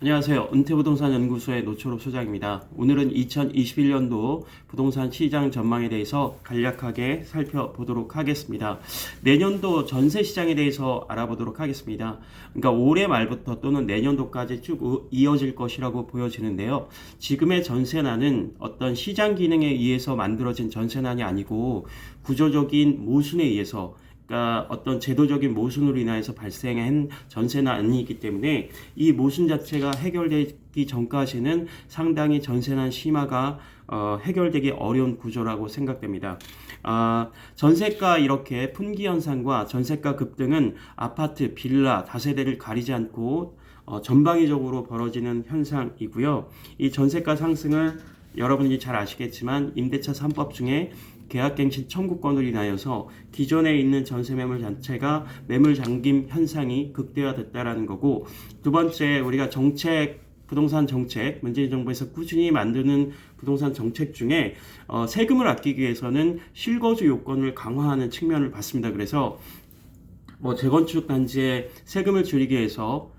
안녕하세요. 은퇴부동산 연구소의 노초록 소장입니다. 오늘은 2021년도 부동산 시장 전망에 대해서 간략하게 살펴보도록 하겠습니다. 내년도 전세 시장에 대해서 알아보도록 하겠습니다. 그러니까 올해 말부터 또는 내년도까지 쭉 이어질 것이라고 보여지는데요. 지금의 전세난은 어떤 시장 기능에 의해서 만들어진 전세난이 아니고 구조적인 모순에 의해서, 그러니까 어떤 제도적인 모순으로 인하여서 발생한 전세난이기 때문에 이 모순 자체가 해결되기 전까지는 상당히 전세난 심화가 해결되기 어려운 구조라고 생각됩니다. 전세가 이렇게 분기 현상과 전세가 급등은 아파트, 빌라, 다세대를 가리지 않고 전방위적으로 벌어지는 현상이고요. 이 전세가 상승을 여러분이 잘 아시겠지만 임대차 3법 중에 계약갱신 청구권으로 인하여서 기존에 있는 전세 매물 자체가 매물 잠김 현상이 극대화됐다라는 거고, 두 번째 우리가 부동산 정책, 문재인 정부에서 꾸준히 만드는 부동산 정책 중에 세금을 아끼기 위해서는 실거주 요건을 강화하는 측면을 봤습니다. 그래서 재건축 단지에 세금을 줄이기 위해서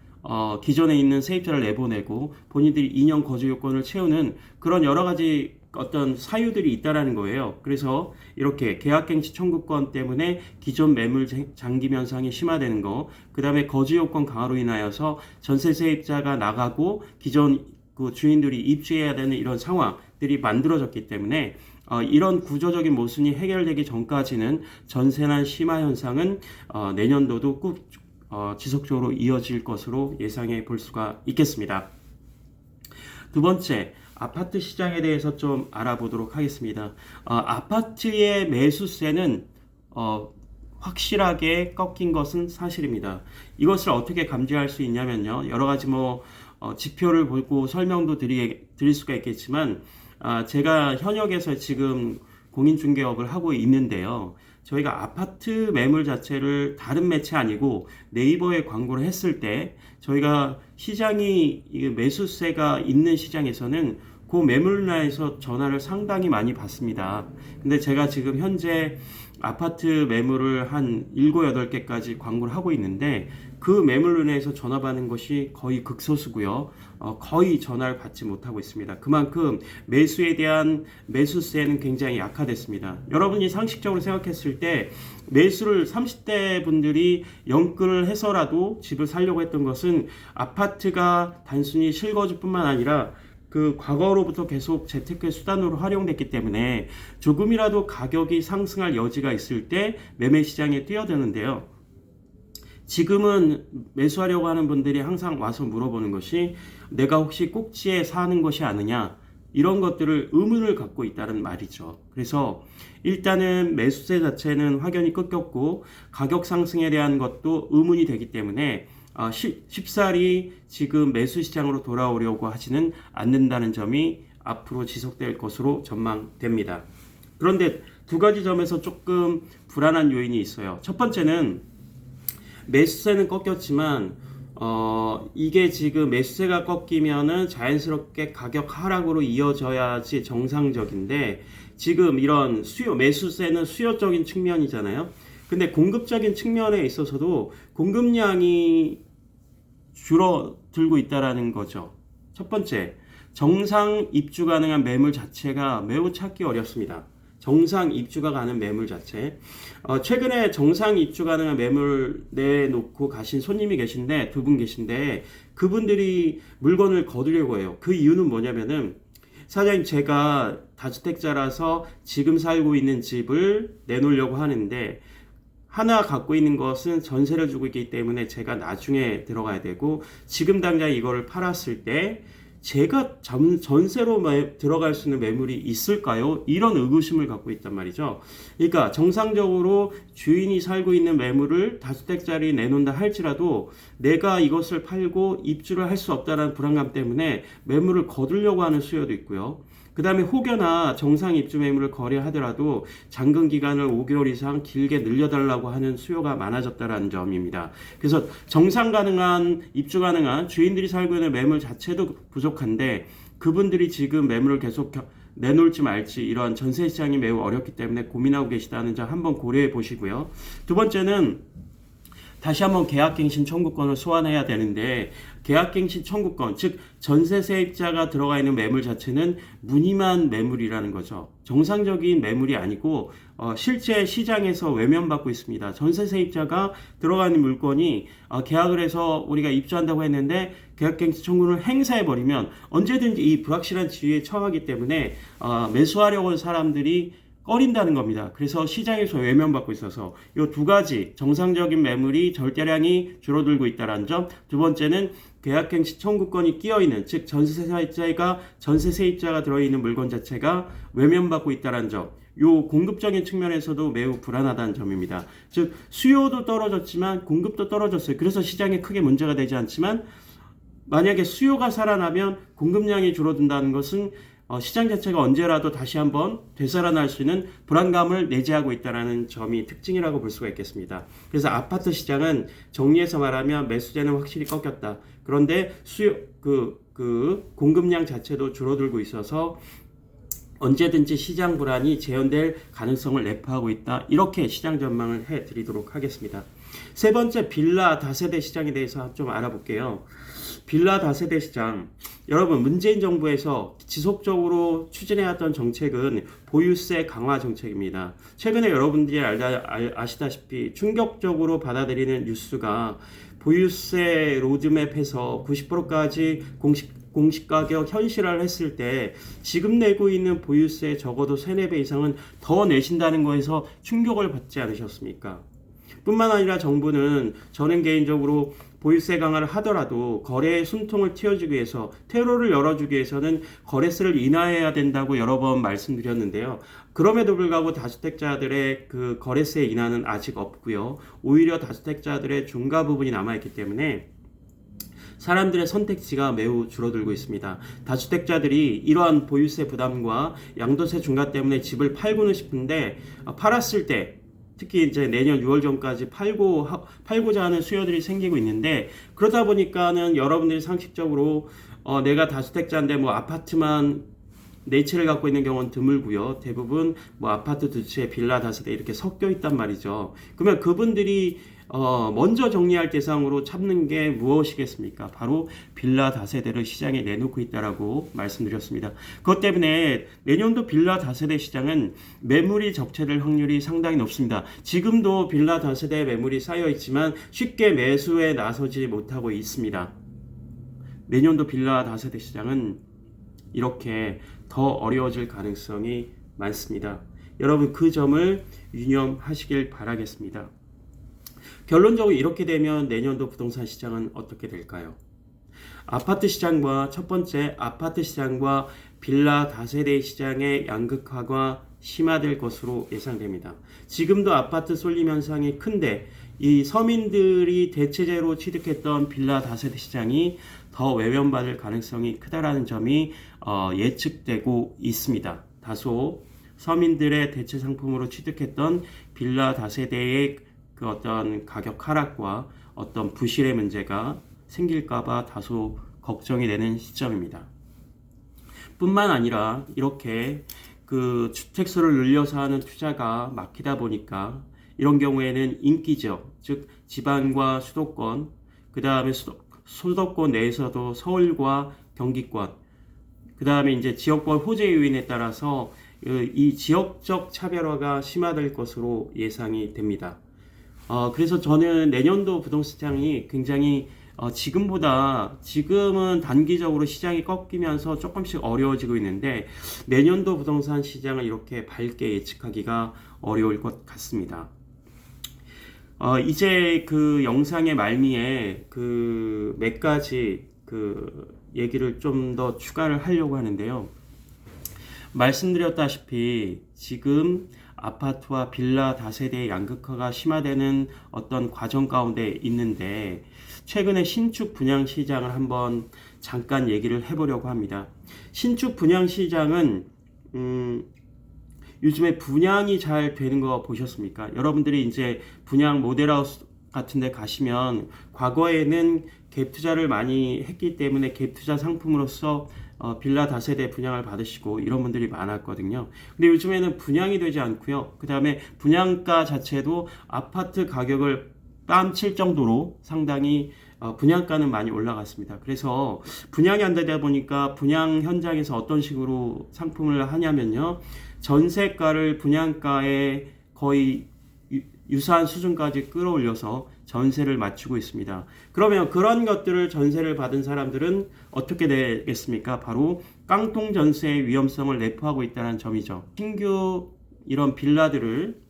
기존에 있는 세입자를 내보내고 본인들이 2년 거주 요건을 채우는 그런 여러 가지 어떤 사유들이 있다라는 거예요. 그래서 이렇게 계약갱신 청구권 때문에 기존 매물 잠김 현상이 심화되는 거, 그 다음에 거주 요건 강화로 인하여서 전세 세입자가 나가고 기존 그 주인들이 입주해야 되는 이런 상황들이 만들어졌기 때문에 이런 구조적인 모순이 해결되기 전까지는 전세난 심화 현상은 내년도도 꼭 지속적으로 이어질 것으로 예상해 볼 수가 있겠습니다. 두 번째, 아파트 시장에 대해서 좀 알아보도록 하겠습니다. 아파트의 매수세는 확실하게 꺾인 것은 사실입니다. 이것을 어떻게 감지할 수 있냐면요. 여러 가지 지표를 보고 설명도 드릴 수가 있겠지만, 제가 현역에서 지금 공인중개업을 하고 있는데요. 저희가 아파트 매물 자체를 다른 매체 아니고 네이버에 광고를 했을 때 저희가 시장이 매수세가 있는 시장에서는 그 매물나에서 전화를 상당히 많이 받습니다. 근데 제가 지금 현재 아파트 매물을 한 7, 8개까지 광고를 하고 있는데 그 매물론에서 전화 받는 것이 거의 극소수고요. 거의 전화를 받지 못하고 있습니다. 그만큼 매수에 대한 매수세는 굉장히 약화됐습니다. 여러분이 상식적으로 생각했을 때 매수를 30대 분들이 연끌을 해서라도 집을 사려고 했던 것은 아파트가 단순히 실거주뿐만 아니라 그 과거로부터 계속 재테크의 수단으로 활용됐기 때문에 조금이라도 가격이 상승할 여지가 있을 때 매매 시장에 뛰어드는데요. 지금은 매수하려고 하는 분들이 항상 와서 물어보는 것이 내가 혹시 꼭지에 사는 것이 아니냐, 이런 것들을 의문을 갖고 있다는 말이죠. 그래서 일단은 매수세 자체는 확연히 꺾였고 가격 상승에 대한 것도 의문이 되기 때문에 쉽사리 지금 매수 시장으로 돌아오려고 하지는 않는다는 점이 앞으로 지속될 것으로 전망됩니다. 그런데 두 가지 점에서 조금 불안한 요인이 있어요. 첫 번째는 매수세는 꺾였지만 이게 지금 매수세가 꺾이면은 자연스럽게 가격 하락으로 이어져야지 정상적인데, 지금 이런 매수세는 수요적인 측면이잖아요. 근데 공급적인 측면에 있어서도 공급량이 줄어들고 있다라는 거죠. 첫 번째, 정상 입주 가능한 매물 자체가 매우 찾기 어렵습니다. 정상 입주가 가는 매물 자체. 최근에 정상 입주 가능한 매물 내놓고 가신 손님이 계신데, 두 분 계신데, 그분들이 물건을 거두려고 해요. 그 이유는 뭐냐면은, 사장님, 제가 다주택자라서 지금 살고 있는 집을 내놓으려고 하는데 하나 갖고 있는 것은 전세를 주고 있기 때문에 제가 나중에 들어가야 되고, 지금 당장 이거를 팔았을 때 제가 전세로 들어갈 수 있는 매물이 있을까요? 이런 의구심을 갖고 있단 말이죠. 그러니까 정상적으로 주인이 살고 있는 매물을 다주택자리 내놓는다 할지라도 내가 이것을 팔고 입주를 할 수 없다는 불안감 때문에 매물을 거두려고 하는 수요도 있고요. 그 다음에 혹여나 정상 입주 매물을 거래하더라도 잔금 기간을 5개월 이상 길게 늘려달라고 하는 수요가 많아졌다는 점입니다. 그래서 정상 가능한, 입주 가능한 주인들이 살고 있는 매물 자체도 부족한데 그분들이 지금 매물을 계속 내놓을지 말지 이러한 전세 시장이 매우 어렵기 때문에 고민하고 계시다는 점 한번 고려해 보시고요. 두 번째는 다시 한번 계약갱신 청구권을 소환해야 되는데, 계약갱신 청구권, 즉 전세 세입자가 들어가 있는 매물 자체는 무늬만 매물이라는 거죠. 정상적인 매물이 아니고 실제 시장에서 외면받고 있습니다. 전세 세입자가 들어가 있는 물건이 계약을 해서 우리가 입주한다고 했는데 계약갱신 청구를 행사해버리면 언제든지 이 불확실한 지위에 처하기 때문에 매수하려고 한 사람들이 꺼린다는 겁니다. 그래서 시장에서 외면받고 있어서 이 두 가지, 정상적인 매물이 절대량이 줄어들고 있다는 점, 두 번째는 계약갱신 청구권이 끼어있는, 즉 전세 세입자가 들어있는 물건 자체가 외면받고 있다는 점, 요 공급적인 측면에서도 매우 불안하다는 점입니다. 즉 수요도 떨어졌지만 공급도 떨어졌어요. 그래서 시장에 크게 문제가 되지 않지만, 만약에 수요가 살아나면 공급량이 줄어든다는 것은 시장 자체가 언제라도 다시 한번 되살아날 수 있는 불안감을 내재하고 있다는 점이 특징이라고 볼 수가 있겠습니다. 그래서 아파트 시장은 정리해서 말하면 매수세는 확실히 꺾였다. 그런데 공급량 자체도 줄어들고 있어서 언제든지 시장 불안이 재현될 가능성을 내포하고 있다. 이렇게 시장 전망을 해드리도록 하겠습니다. 세 번째, 빌라 다세대 시장에 대해서 좀 알아볼게요. 빌라 다세대 시장, 여러분 문재인 정부에서 지속적으로 추진해왔던 정책은 보유세 강화 정책입니다. 최근에 여러분들이 아시다시피 충격적으로 받아들이는 뉴스가 보유세 로드맵에서 90%까지 공시가격 현실화를 했을 때 지금 내고 있는 보유세 적어도 3, 4배 이상은 더 내신다는 거에서 충격을 받지 않으셨습니까? 뿐만 아니라 정부는, 저는 개인적으로 보유세 강화를 하더라도 거래의 숨통을 틔워주기 위해서, 퇴로를 열어주기 위해서는 거래세를 인하해야 된다고 여러 번 말씀드렸는데요. 그럼에도 불구하고 다주택자들의 그 거래세 인하는 아직 없고요. 오히려 다주택자들의 중과 부분이 남아있기 때문에 사람들의 선택지가 매우 줄어들고 있습니다. 다주택자들이 이러한 보유세 부담과 양도세 중과 때문에 집을 팔고는 싶은데, 팔았을 때 특히 이제 내년 6월 전까지 팔고자 하는 수요들이 생기고 있는데, 그러다 보니까는 여러분들이 상식적으로 내가 다주택자인데 뭐 아파트만 4채를 갖고 있는 경우는 드물고요. 대부분 뭐 아파트 2채, 빌라 다세대 이렇게 섞여 있단 말이죠. 그러면 그분들이 먼저 정리할 대상으로 찾는 게 무엇이겠습니까? 바로 빌라 다세대를 시장에 내놓고 있다라고 말씀드렸습니다. 그것 때문에 내년도 빌라 다세대 시장은 매물이 적체될 확률이 상당히 높습니다. 지금도 빌라 다세대 매물이 쌓여 있지만 쉽게 매수에 나서지 못하고 있습니다. 내년도 빌라 다세대 시장은 이렇게 더 어려워질 가능성이 많습니다. 여러분 그 점을 유념하시길 바라겠습니다. 결론적으로 이렇게 되면 내년도 부동산 시장은 어떻게 될까요? 첫 번째 아파트 시장과 빌라 다세대 시장의 양극화가 심화될 것으로 예상됩니다. 지금도 아파트 쏠림 현상이 큰데 이 서민들이 대체제로 취득했던 빌라 다세대 시장이 더 외면받을 가능성이 크다라는 점이 예측되고 있습니다. 다소 서민들의 대체 상품으로 취득했던 빌라 다세대의 그 어떤 가격 하락과 어떤 부실의 문제가 생길까봐 다소 걱정이 되는 시점입니다. 뿐만 아니라 이렇게 그 주택수를 늘려서 하는 투자가 막히다 보니까 이런 경우에는 인기지역, 즉 지방과 수도권, 그 다음에 수도권 내에서도 서울과 경기권, 그 다음에 이제 지역별 호재 요인에 따라서 이 지역적 차별화가 심화될 것으로 예상이 됩니다. 그래서 저는 내년도 부동산 시장이 굉장히 지금은 단기적으로 시장이 꺾이면서 조금씩 어려워지고 있는데 내년도 부동산 시장을 이렇게 밝게 예측하기가 어려울 것 같습니다. 이제 그 영상의 말미에 그 몇 가지 그 얘기를 좀 더 추가를 하려고 하는데요. 말씀드렸다시피 지금 아파트와 빌라 다세대의 양극화가 심화되는 어떤 과정 가운데 있는데 최근에 신축 분양 시장을 한번 잠깐 얘기를 해보려고 합니다. 신축 분양 시장은 요즘에 분양이 잘 되는 거 보셨습니까? 여러분들이 이제 분양 모델하우스 같은 데 가시면 과거에는 갭 투자를 많이 했기 때문에 갭 투자 상품으로서 빌라 다세대 분양을 받으시고 이런 분들이 많았거든요. 근데 요즘에는 분양이 되지 않고요. 그 다음에 분양가 자체도 아파트 가격을 뺨칠 정도로 상당히 분양가는 많이 올라갔습니다. 그래서 분양이 안 되다 보니까 분양 현장에서 어떤 식으로 상품을 하냐면요. 전세가를 분양가에 거의 유사한 수준까지 끌어올려서 전세를 맞추고 있습니다. 그러면 그런 것들을 전세를 받은 사람들은 어떻게 되겠습니까? 바로 깡통 전세의 위험성을 내포하고 있다는 점이죠. 신규 이런 빌라들을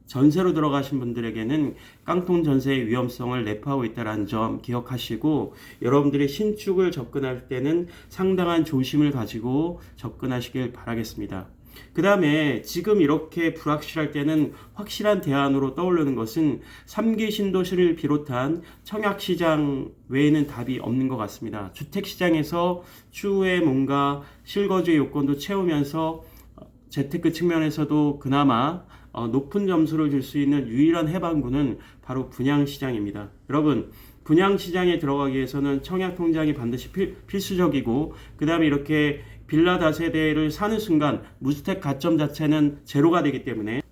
전세로 들어가신 분들에게는 깡통 전세의 위험성을 내포하고 있다는 점 기억하시고, 여러분들이 신축을 접근할 때는 상당한 조심을 가지고 접근하시길 바라겠습니다. 그 다음에 지금 이렇게 불확실할 때는 확실한 대안으로 떠오르는 것은 3기 신도시를 비롯한 청약시장 외에는 답이 없는 것 같습니다. 주택시장에서 추후에 뭔가 실거주 요건도 채우면서 재테크 측면에서도 그나마 높은 점수를 줄 수 있는 유일한 해방구는 바로 분양시장입니다. 여러분, 분양시장에 들어가기 위해서는 청약통장이 반드시 필수적이고, 그 다음에 이렇게 빌라 다세대를 사는 순간 무주택 가점 자체는 제로가 되기 때문에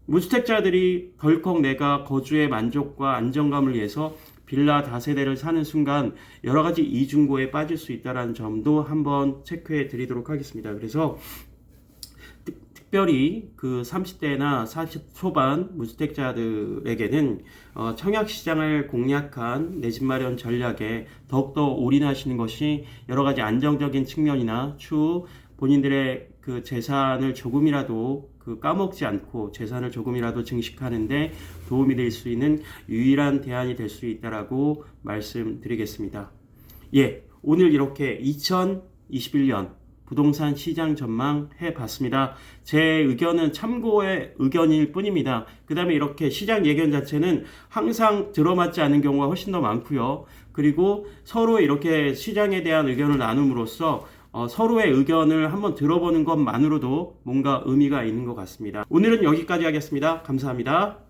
무주택자들이 덜컥 내가 거주의 만족과 안정감을 위해서 빌라 다세대를 사는 순간 여러 가지 이중고에 빠질 수 있다는 점도 한번 체크해 드리도록 하겠습니다. 그래서 특별히 그 30대나 40 초반 무주택자들에게는 청약시장을 공략한 내 집 마련 전략에 더욱더 올인하시는 것이 여러 가지 안정적인 측면이나 추후 본인들의 그 재산을 조금이라도 까먹지 않고 재산을 조금이라도 증식하는데 도움이 될 수 있는 유일한 대안이 될 수 있다라고 말씀드리겠습니다. 예, 오늘 이렇게 2021년 부동산 시장 전망 해봤습니다. 제 의견은 참고의 의견일 뿐입니다. 그 다음에 이렇게 시장 예견 자체는 항상 들어맞지 않는 경우가 훨씬 더 많고요. 그리고 서로 이렇게 시장에 대한 의견을 나눔으로써 서로의 의견을 한번 들어보는 것만으로도 뭔가 의미가 있는 것 같습니다. 오늘은 여기까지 하겠습니다. 감사합니다.